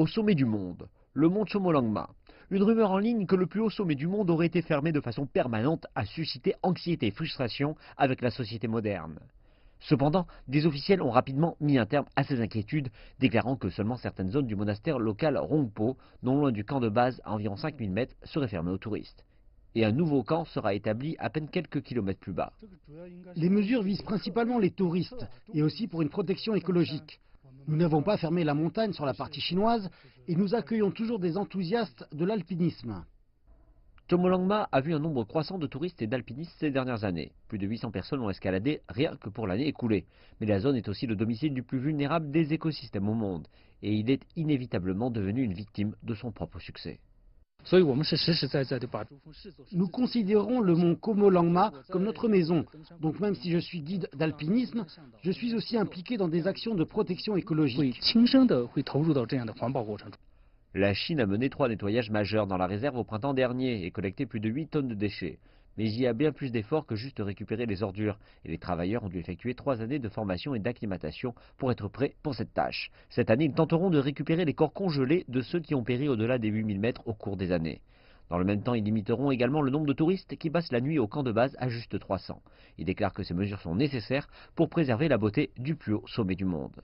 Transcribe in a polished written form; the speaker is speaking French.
Au sommet du monde, le mont Chomolungma. Une rumeur en ligne que le plus haut sommet du monde aurait été fermé de façon permanente a suscité anxiété et frustration avec la société moderne. Cependant, des officiels ont rapidement mis un terme à ces inquiétudes, déclarant que seulement certaines zones du monastère local Rongpo, non loin du camp de base à environ 5000 mètres, seraient fermées aux touristes. Et un nouveau camp sera établi à peine quelques kilomètres plus bas. Les mesures visent principalement les touristes et aussi pour une protection écologique. Nous n'avons pas fermé la montagne sur la partie chinoise et nous accueillons toujours des enthousiastes de l'alpinisme. Chomolungma a vu un nombre croissant de touristes et d'alpinistes ces dernières années. Plus de 800 personnes l'ont escaladé rien que pour l'année écoulée. Mais la zone est aussi le domicile du plus vulnérable des écosystèmes au monde. Et il est inévitablement devenu une victime de son propre succès. Nous considérons le mont Chomolungma comme notre maison. Donc même si je suis guide d'alpinisme, je suis aussi impliqué dans des actions de protection écologique. La Chine a mené 3 nettoyages majeurs dans la réserve au printemps dernier et collecté plus de 8 tonnes de déchets. Mais il y a bien plus d'efforts que juste récupérer les ordures. Et les travailleurs ont dû effectuer 3 années de formation et d'acclimatation pour être prêts pour cette tâche. Cette année, ils tenteront de récupérer les corps congelés de ceux qui ont péri au-delà des 8000 mètres au cours des années. Dans le même temps, ils limiteront également le nombre de touristes qui passent la nuit au camp de base à juste 300. Ils déclarent que ces mesures sont nécessaires pour préserver la beauté du plus haut sommet du monde.